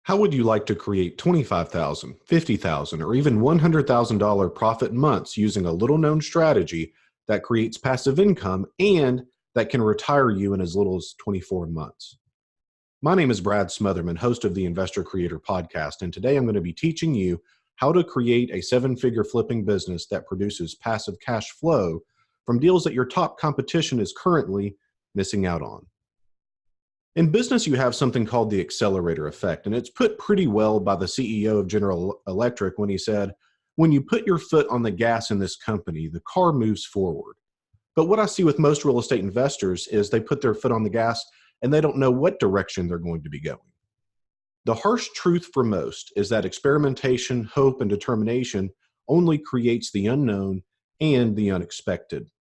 How would you like to create $25,000, $50,000, or even $100,000 profit months using a little known strategy that creates passive income and that can retire you in as little as 24 months? My name is Brad Smotherman, host of the Investor Creator Podcast, and today I'm going to be teaching you how to create a seven-figure flipping business that produces passive cash flow from deals that your top competition is currently missing out on. In business, you have something called the accelerator effect, and it's put pretty well by the CEO of General Electric when he said, "When you put your foot on the gas in this company, the car moves forward." But what I see with most real estate investors is they put their foot on the gas and they don't know what direction they're going to be going. The harsh truth for most is that experimentation, hope, and determination only creates the unknown and the unexpected.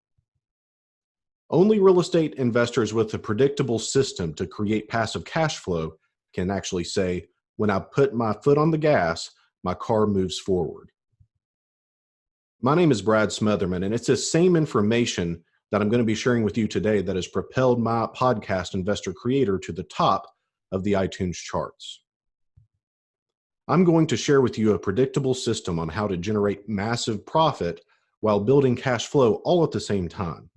Only real estate investors with a predictable system to create passive cash flow can actually say, "When I put my foot on the gas, my car moves forward." My name is Brad Smotherman, and it's the same information that I'm going to be sharing with you today that has propelled my podcast, Investor Creator, to the top of the iTunes charts. I'm going to share with you a predictable system on how to generate massive profit while building cash flow all at the same time.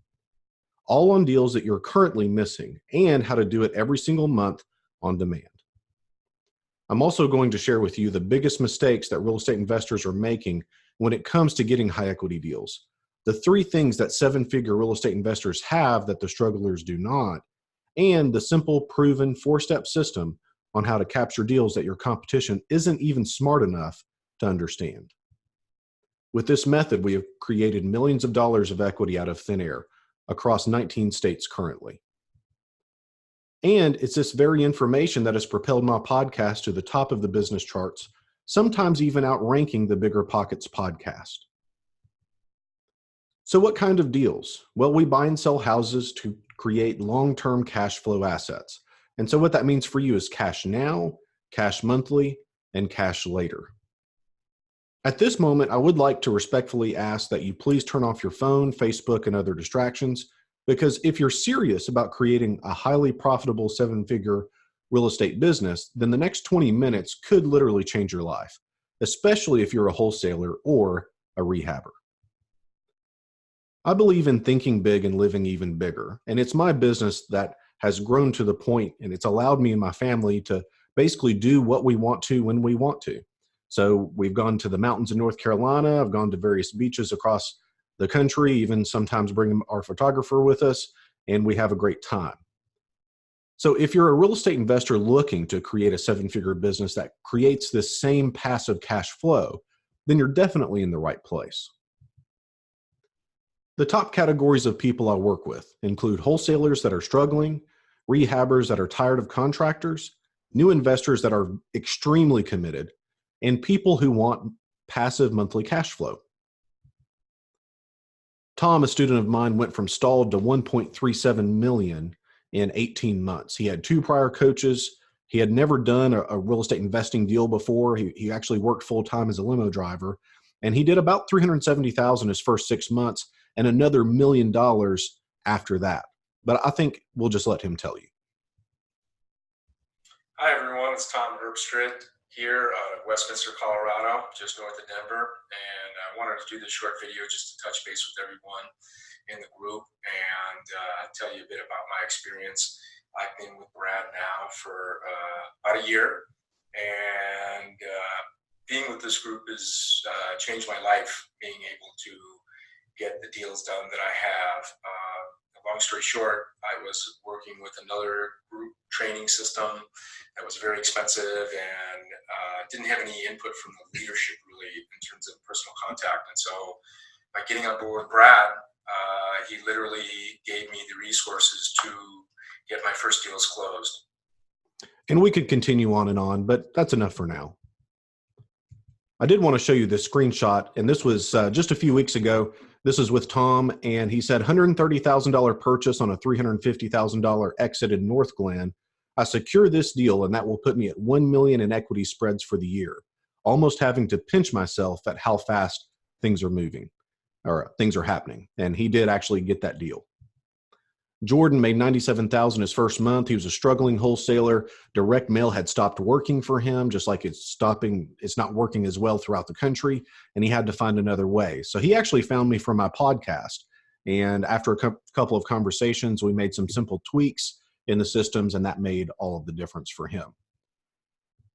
All on deals that you're currently missing, and how to do it every single month on demand. I'm also going to share with you the biggest mistakes that real estate investors are making when it comes to getting high equity deals. The three things that seven-figure real estate investors have that the strugglers do not, and the simple, proven four-step system on how to capture deals that your competition isn't even smart enough to understand. With this method, we have created millions of dollars of equity out of thin air across 19 states currently. And it's this very information that has propelled my podcast to the top of the business charts, sometimes even outranking the Bigger Pockets podcast. So what kind of deals? Well, we buy and sell houses to create long-term cash flow assets. And so what that means for you is cash now, cash monthly, and cash later. At this moment, I would like to respectfully ask that you please turn off your phone, Facebook, and other distractions, because if you're serious about creating a highly profitable seven-figure real estate business, then the next 20 minutes could literally change your life, especially if you're a wholesaler or a rehabber. I believe in thinking big and living even bigger, and it's my business that has grown to the point, and it's allowed me and my family to basically do what we want to when we want to. So we've gone to the mountains in North Carolina. I've gone to various beaches across the country, even sometimes bring our photographer with us, and we have a great time. So if you're a real estate investor looking to create a seven-figure business that creates this same passive cash flow, then you're definitely in the right place. The top categories of people I work with include wholesalers that are struggling, rehabbers that are tired of contractors, new investors that are extremely committed, and people who want passive monthly cash flow. Tom, a student of mine, went from stalled to 1.37 million in 18 months. He had two prior coaches. He had never done a real estate investing deal before. He actually worked full-time as a limo driver, and he did about $370,000 his first 6 months and another $1 million after that. But I think we'll just let him tell you. Hi, everyone. It's Tom Herbstritt here out of Westminster, Colorado, just north of Denver. And I wanted to do this short video just to touch base with everyone in the group and tell you a bit about my experience. I've been with Brad now for about a year, and being with this group has changed my life, being able to get the deals done that I have. Long story short, I was working with another group training system that was very expensive and didn't have any input from the leadership really in terms of personal contact. And so by getting on board with Brad, he literally gave me the resources to get my first deals closed. And we could continue on, but that's enough for now. I did want to show you this screenshot, and this was just a few weeks ago. This is with Tom, and he said $130,000 purchase on a $350,000 exit in North Glen. I secure this deal, and that will put me at $1 million in equity spreads for the year, almost having to pinch myself at how fast things are moving or things are happening. And he did actually get that deal. Jordan made $97,000 his first month. He was a struggling wholesaler. Direct mail had stopped working for him, just like it's not working as well throughout the country, and he had to find another way. So he actually found me from my podcast. And after a couple of conversations, we made some simple tweaks in the systems, and that made all of the difference for him.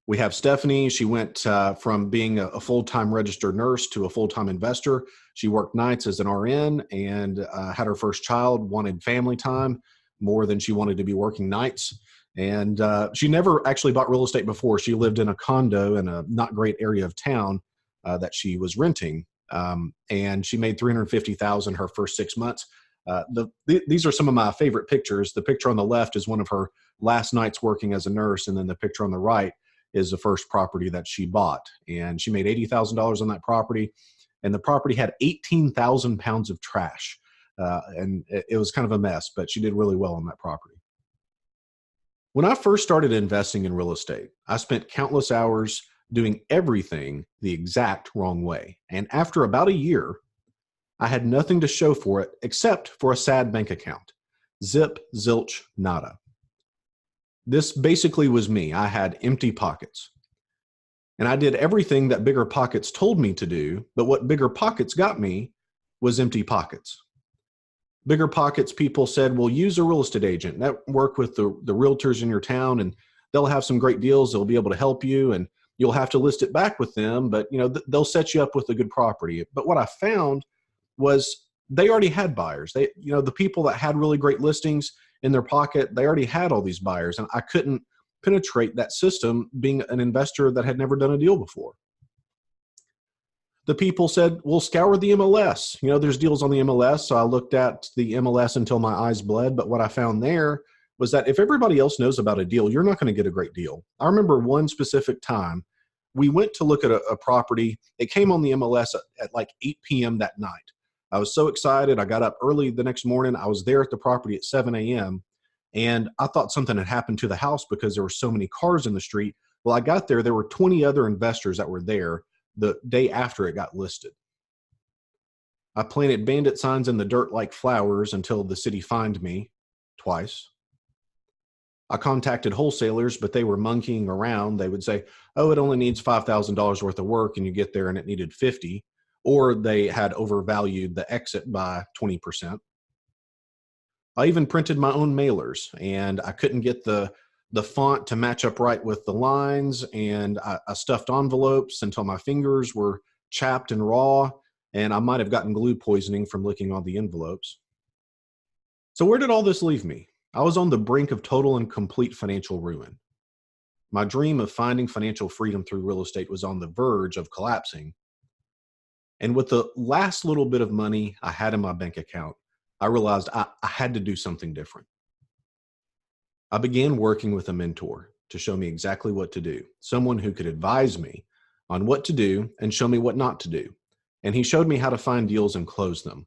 We have Stephanie. She went from being a full-time registered nurse to a full-time investor. She worked nights as an RN and had her first child, wanted family time more than she wanted to be working nights. And she never actually bought real estate before. She lived in a condo in a not great area of town that she was renting. And she made $350,000 her first 6 months. These are some of my favorite pictures. The picture on the left is one of her last nights working as a nurse. And then the picture on the right is the first property that she bought. And she made $80,000 on that property. And the property had 18,000 pounds of trash. And it was kind of a mess, but she did really well on that property. When I first started investing in real estate, I spent countless hours doing everything the exact wrong way. And after about a year, I had nothing to show for it except for a sad bank account. Zip, zilch, nada. This basically was me. I had empty pockets. And I did everything that Bigger Pockets told me to do, but what Bigger Pockets got me was empty pockets. Bigger Pockets people said, well, use a real estate agent. Work with the realtors in your town, and they'll have some great deals. They'll be able to help you, and you'll have to list it back with them, but they'll set you up with a good property. But what I found was they already had buyers. The people that had really great listings in their pocket, they already had all these buyers, and I couldn't penetrate that system being an investor that had never done a deal before. The people said, well, scour the MLS. There's deals on the MLS. So I looked at the MLS until my eyes bled. But what I found there was that if everybody else knows about a deal, you're not going to get a great deal. I remember one specific time we went to look at a property. It came on the MLS at like 8 p.m. that night. I was so excited. I got up early the next morning. I was there at the property at 7 a.m. And I thought something had happened to the house because there were so many cars in the street. Well, I got there were 20 other investors that were there the day after it got listed. I planted bandit signs in the dirt like flowers until the city fined me twice. I contacted wholesalers, but they were monkeying around. They would say, oh, it only needs $5,000 worth of work, and you get there and it needed 50. Or they had overvalued the exit by 20%. I even printed my own mailers, and I couldn't get the font to match up right with the lines, and I stuffed envelopes until my fingers were chapped and raw, and I might have gotten glue poisoning from licking on the envelopes. So where did all this leave me? I was on the brink of total and complete financial ruin. My dream of finding financial freedom through real estate was on the verge of collapsing. And with the last little bit of money I had in my bank account, I realized I had to do something different. I began working with a mentor to show me exactly what to do, someone who could advise me on what to do and show me what not to do. And he showed me how to find deals and close them.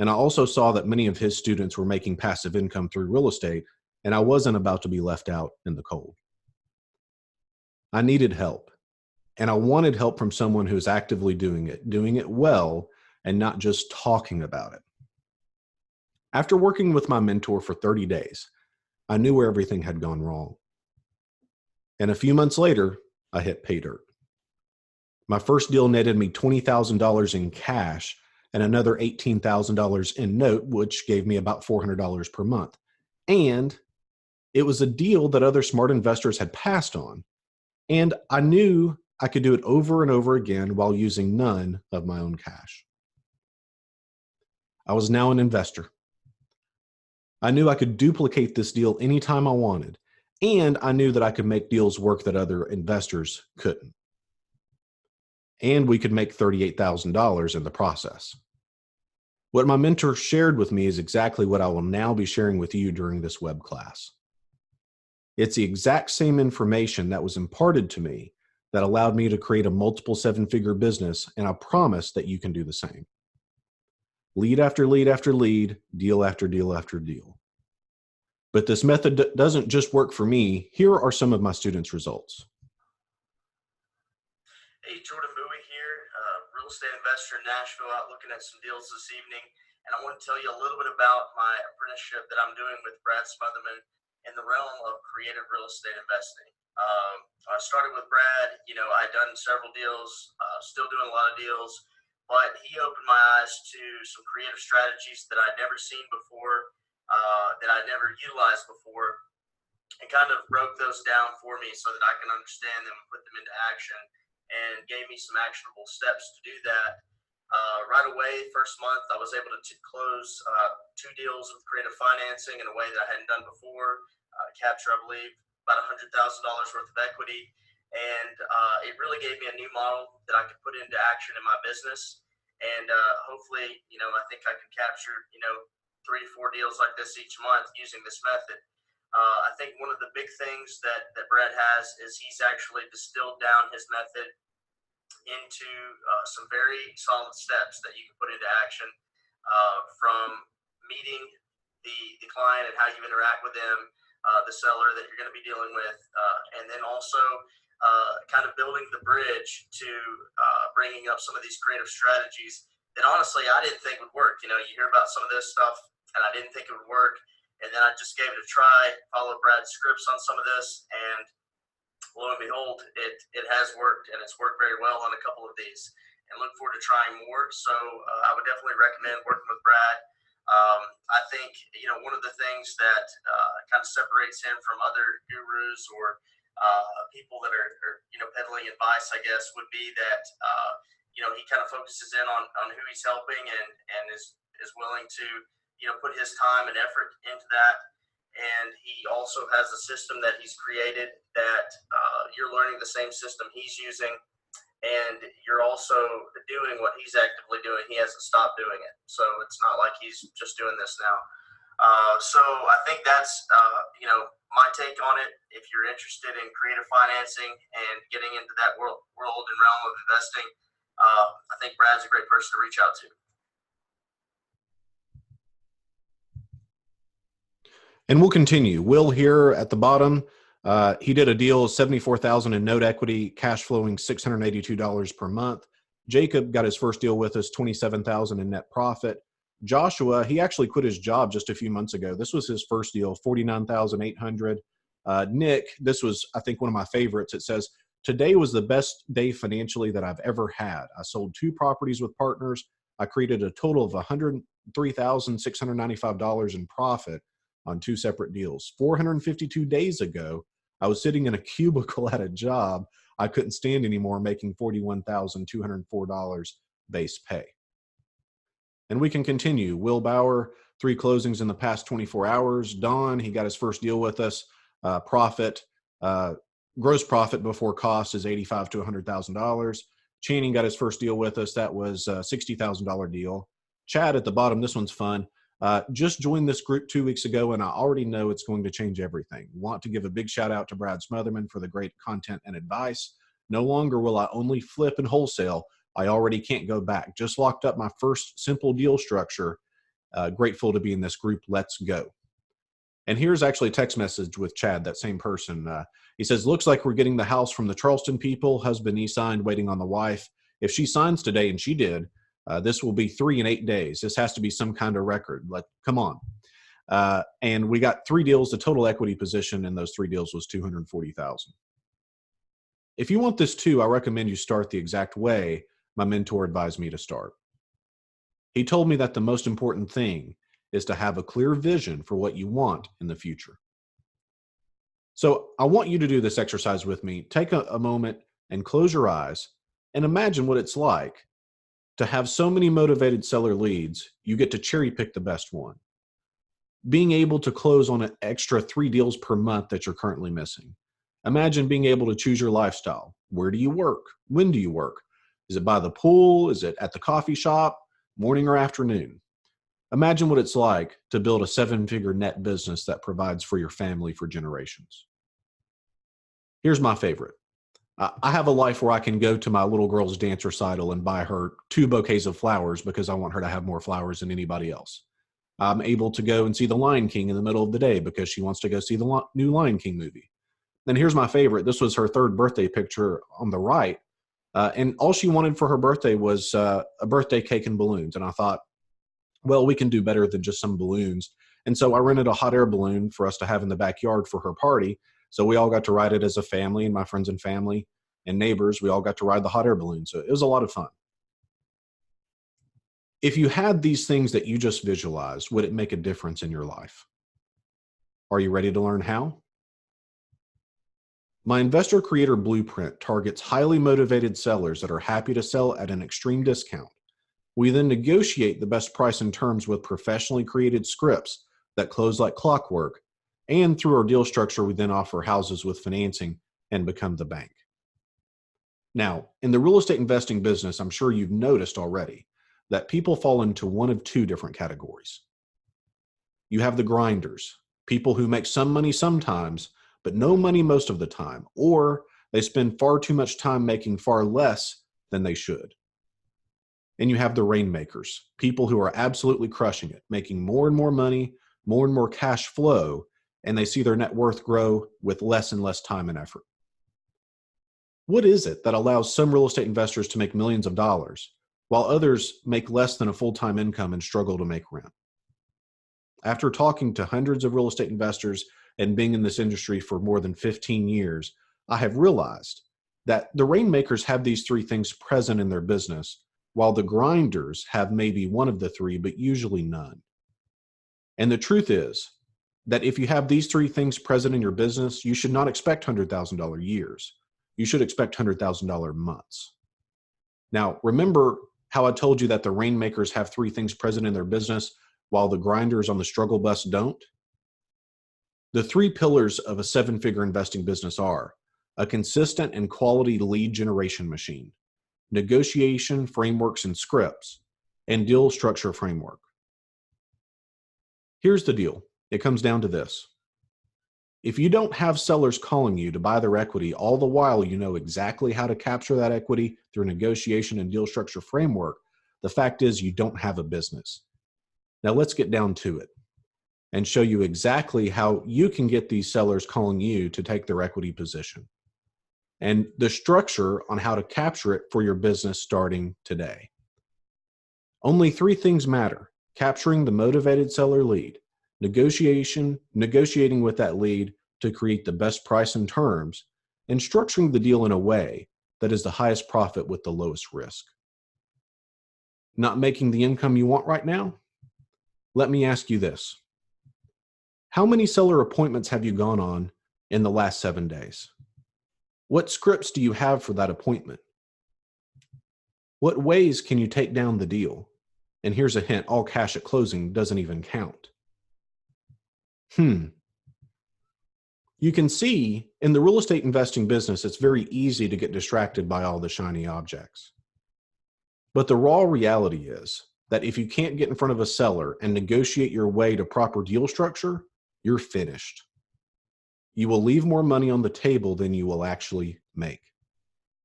And I also saw that many of his students were making passive income through real estate, and I wasn't about to be left out in the cold. I needed help, and I wanted help from someone who's actively doing it well, and not just talking about it. After working with my mentor for 30 days, I knew where everything had gone wrong. And a few months later, I hit pay dirt. My first deal netted me $20,000 in cash and another $18,000 in note, which gave me about $400 per month. And it was a deal that other smart investors had passed on. And I knew I could do it over and over again while using none of my own cash. I was now an investor. I knew I could duplicate this deal anytime I wanted, and I knew that I could make deals work that other investors couldn't. And we could make $38,000 in the process. What my mentor shared with me is exactly what I will now be sharing with you during this web class. It's the exact same information that was imparted to me that allowed me to create a multiple seven-figure business, and I promise that you can do the same. Lead after lead after lead, deal after deal after deal. But this method doesn't just work for me. Here are some of my students' results. Hey, Jordan Bowie here, real estate investor in Nashville, out looking at some deals this evening. and I want to tell you a little bit about my apprenticeship that I'm doing with Brad Smotherman in the realm of creative real estate investing. I started with Brad. I'd done several deals, still doing a lot of deals, but he opened my eyes to some creative strategies that I'd never seen before, that I'd never utilized before, and kind of broke those down for me so that I can understand them and put them into action, and gave me some actionable steps to do that. Right away, first month, I was able to close 2 deals with creative financing in a way that I hadn't done before. Capture, I believe, about $100,000 worth of equity. And it really gave me a new model that I could put into action in my business. And hopefully, I think I can capture, 3 to 4 deals like this each month using this method. I think one of the big things that Brad has is he's actually distilled down his method into some very solid steps that you can put into action, from meeting the client and how you interact with them, the seller that you're going to be dealing with, and then also kind of building the bridge to bringing up some of these creative strategies that honestly I didn't think would work. You hear about some of this stuff and I didn't think it would work. And then I just gave it a try, followed Brad's scripts on some of this, and lo and behold, it has worked, and it's worked very well on a couple of these, and look forward to trying more. So I would definitely recommend working with Brad. I think, one of the things that kind of separates him from other gurus or people that are peddling advice, I guess, would be that, he kind of focuses in on who he's helping, and is willing to, put his time and effort into that. And he also has a system that he's created that you're learning the same system he's using, and you're also doing what he's actively doing. He hasn't stopped doing it. So it's not like he's just doing this now. So I think that's, my take on it. If you're interested in creative financing and getting into that world and realm of investing, I think Brad's a great person to reach out to. And we'll continue. Will here at the bottom, he did a deal, $74,000 in note equity, cash flowing $682 per month. Jacob got his first deal with us, $27,000 in net profit. Joshua, he actually quit his job just a few months ago. This was his first deal, $49,800. Nick, this was, I think, one of my favorites. It says, today was the best day financially that I've ever had. I sold 2 properties with partners. I created a total of $103,695 in profit on 2 separate deals. 452 days ago, I was sitting in a cubicle at a job I couldn't stand anymore, making $41,204 base pay. And we can continue. Will Bauer, 3 closings in the past 24 hours. Don, he got his first deal with us. Gross profit before cost is $85,000 to $100,000. Channing got his first deal with us. That was a $60,000 deal. Chad at the bottom, this one's fun. Just joined this group 2 weeks ago, and I already know it's going to change everything. Want to give a big shout out to Brad Smotherman for the great content and advice. No longer will I only flip and wholesale. I already can't go back. Just locked up my first simple deal structure. Grateful to be in this group. Let's go. And here's actually a text message with Chad, that same person. He says, looks like we're getting the house from the Charleston people. Husband e-signed, waiting on the wife. If she signs today, and she did, this will be 3 and 8 days. This has to be some kind of record. Come on. And we got 3 deals. The total equity position in those 3 deals was $240,000. If you want this too, I recommend you start the exact way my mentor advised me to start. He told me that the most important thing is to have a clear vision for what you want in the future. So I want you to do this exercise with me. Take a moment and close your eyes and imagine what it's like to have so many motivated seller leads, you get to cherry pick the best one. Being able to close on an extra 3 deals per month that you're currently missing. Imagine being able to choose your lifestyle. Where do you work? When do you work? Is it by the pool? Is it at the coffee shop? Morning or afternoon? Imagine what it's like to build a 7-figure net business that provides for your family for generations. Here's my favorite. I have a life where I can go to my little girl's dance recital and buy her 2 bouquets of flowers because I want her to have more flowers than anybody else. I'm able to go and see The Lion King in the middle of the day because she wants to go see the new Lion King movie. And here's my favorite. This was her 3rd birthday picture on the right. And all she wanted for her birthday was a birthday cake and balloons. And I thought, well, we can do better than just some balloons. And so I rented a hot air balloon for us to have in the backyard for her party. So we all got to ride it as a family, and my friends and family and neighbors, we all got to ride the hot air balloon. So it was a lot of fun. If you had these things that you just visualized, would it make a difference in your life? Are you ready to learn how? My investor creator blueprint targets highly motivated sellers that are happy to sell at an extreme discount. We then negotiate the best price and terms with professionally created scripts that close like clockwork. And through our deal structure, we then offer houses with financing and become the bank. Now, in the real estate investing business, I'm sure you've noticed already that people fall into one of two different categories. You have the grinders, people who make some money sometimes, but no money most of the time, or they spend far too much time making far less than they should. And you have the rainmakers, people who are absolutely crushing it, making more and more money, more and more cash flow, and they see their net worth grow with less and less time and effort. What is it that allows some real estate investors to make millions of dollars, while others make less than a full-time income and struggle to make rent? After talking to hundreds of real estate investors and being in this industry for more than 15 years, I have realized that the rainmakers have these three things present in their business, while the grinders have maybe one of the three, but usually none. And the truth is that if you have these three things present in your business, you should not expect $100,000 years. You should expect $100,000 months. Now, remember how I told you that the rainmakers have three things present in their business, while the grinders on the struggle bus don't? The three pillars of a seven-figure investing business are a consistent and quality lead generation machine, negotiation frameworks and scripts, and deal structure framework. Here's the deal. It comes down to this. If you don't have sellers calling you to buy their equity, all the while you know exactly how to capture that equity through negotiation and deal structure framework, the fact is you don't have a business. Now let's get down to it and show you exactly how you can get these sellers calling you to take their equity position and the structure on how to capture it for your business starting today. Only three things matter: capturing the motivated seller lead, negotiating with that lead to create the best price and terms, and structuring the deal in a way that is the highest profit with the lowest risk. Not making the income you want right now? Let me ask you this. How many seller appointments have you gone on in the last 7 days? What scripts do you have for that appointment? What ways can you take down the deal? And here's a hint, all cash at closing doesn't even count. You can see in the real estate investing business, it's very easy to get distracted by all the shiny objects. But the raw reality is that if you can't get in front of a seller and negotiate your way to proper deal structure, you're finished. You will leave more money on the table than you will actually make,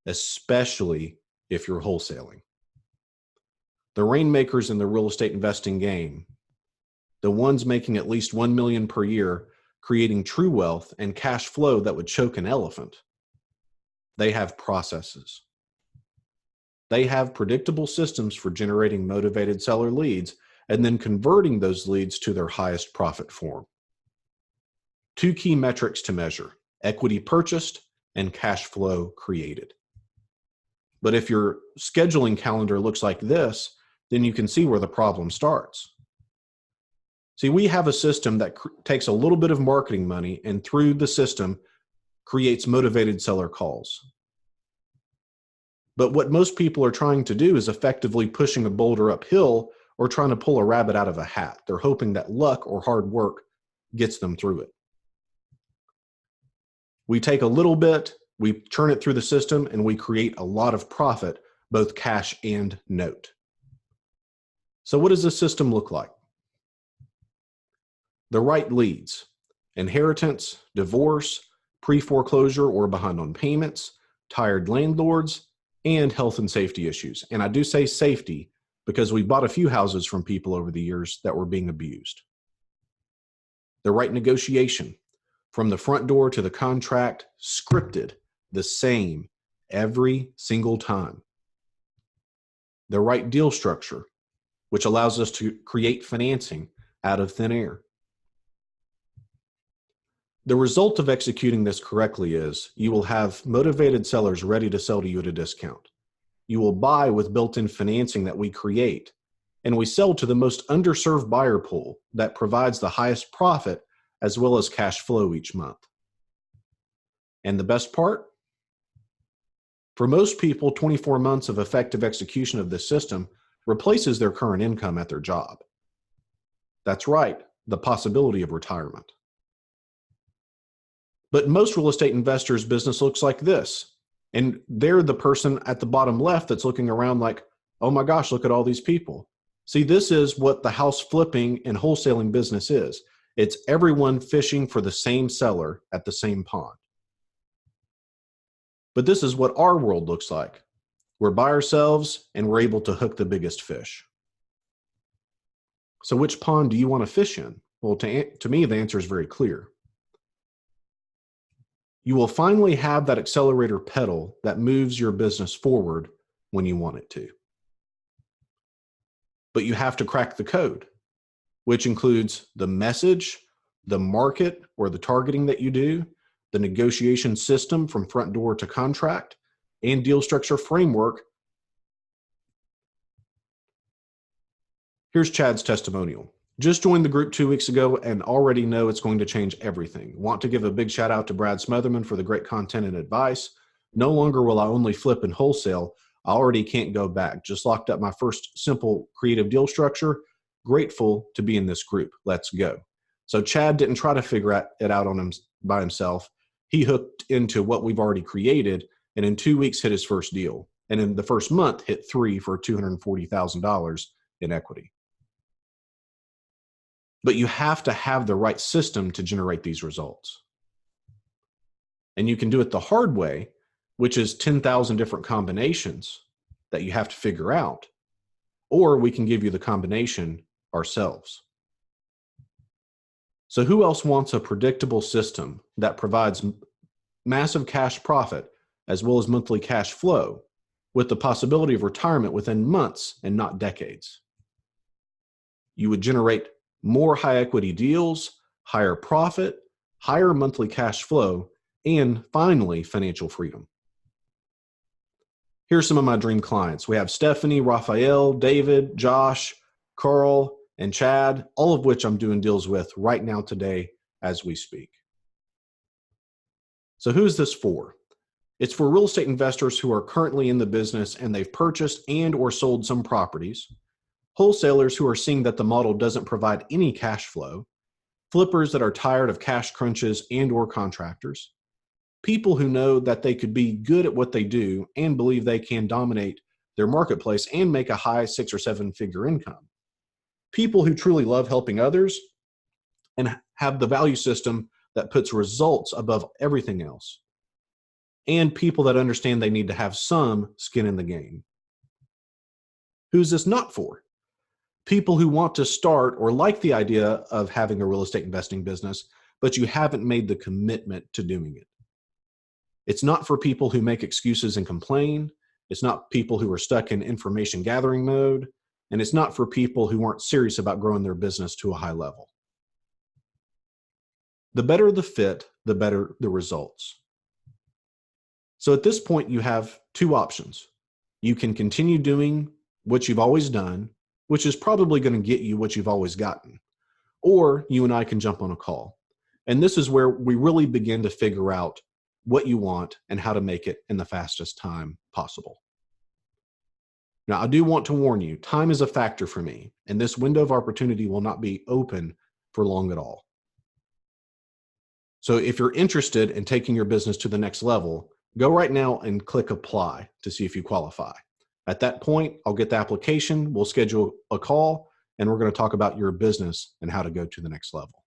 especially if you're wholesaling. The rainmakers in the real estate investing game, the ones making at least $1 million per year, creating true wealth and cash flow that would choke an elephant, they have processes. They have predictable systems for generating motivated seller leads and then converting those leads to their highest profit form. Two key metrics to measure: equity purchased and cash flow created. But if your scheduling calendar looks like this, then you can see where the problem starts. See, we have a system that takes a little bit of marketing money and through the system creates motivated seller calls. But what most people are trying to do is effectively pushing a boulder uphill or trying to pull a rabbit out of a hat. They're hoping that luck or hard work gets them through it. We take a little bit, we turn it through the system, and we create a lot of profit, both cash and note. So what does this system look like? The right leads: inheritance, divorce, pre-foreclosure or behind on payments, tired landlords, and health and safety issues. And I do say safety because we bought a few houses from people over the years that were being abused. The right negotiation: from the front door to the contract, scripted, the same every single time. The right deal structure: which allows us to create financing out of thin air. The result of executing this correctly is you will have motivated sellers ready to sell to you at a discount. You will buy with built-in financing that we create, and we sell to the most underserved buyer pool that provides the highest profit as well as cash flow each month. And the best part? For most people, 24 months of effective execution of this system replaces their current income at their job. That's right, the possibility of retirement. But most real estate investors' business looks like this. And they're the person at the bottom left that's looking around like, oh my gosh, look at all these people. See, this is what the house flipping and wholesaling business is. It's everyone fishing for the same seller at the same pond. But this is what our world looks like. We're by ourselves and we're able to hook the biggest fish. So which pond do you want to fish in? Well, to me, the answer is very clear. You will finally have that accelerator pedal that moves your business forward when you want it to. But you have to crack the code, which includes the message, the market or the targeting that you do, the negotiation system from front door to contract, and deal structure framework. Here's Chad's testimonial. Just joined the group 2 weeks ago and already know it's going to change everything. Want to give a big shout out to Brad Smotherman for the great content and advice. No longer will I only flip and wholesale. I already can't go back. Just locked up my first simple creative deal structure. Grateful to be in this group. Let's go. So Chad didn't try to figure it out on him by himself. He hooked into what we've already created and in 2 weeks hit his first deal. And in the first month hit 3 for $240,000 in equity. But you have to have the right system to generate these results. And you can do it the hard way, which is 10,000 different combinations that you have to figure out. Or we can give you the combination ourselves. So who else wants a predictable system that provides massive cash profit as well as monthly cash flow with the possibility of retirement within months and not decades? You would generate more high equity deals, higher profit, higher monthly cash flow, and finally, financial freedom. Here's some of my dream clients. We have Stephanie, Raphael, David, Josh, Carl, and Chad, all of which I'm doing deals with right now today as we speak. So who is this for? It's for real estate investors who are currently in the business and they've purchased and or sold some properties, wholesalers who are seeing that the model doesn't provide any cash flow, flippers that are tired of cash crunches and or contractors, people who know that they could be good at what they do and believe they can dominate their marketplace and make a high 6 or 7 figure income, people who truly love helping others and have the value system that puts results above everything else, and people that understand they need to have some skin in the game. Who's this not for? People who want to start or like the idea of having a real estate investing business, but you haven't made the commitment to doing it. It's not for people who make excuses and complain. It's not people who are stuck in information gathering mode. And it's not for people who aren't serious about growing their business to a high level. The better the fit, the better the results. So at this point, you have 2 options. You can continue doing what you've always done, which is probably going to get you what you've always gotten. Or you and I can jump on a call. And this is where we really begin to figure out what you want and how to make it in the fastest time possible. Now, I do want to warn you, time is a factor for me, and this window of opportunity will not be open for long at all. So if you're interested in taking your business to the next level, go right now and click apply to see if you qualify. At that point, I'll get the application, we'll schedule a call, and we're going to talk about your business and how to go to the next level.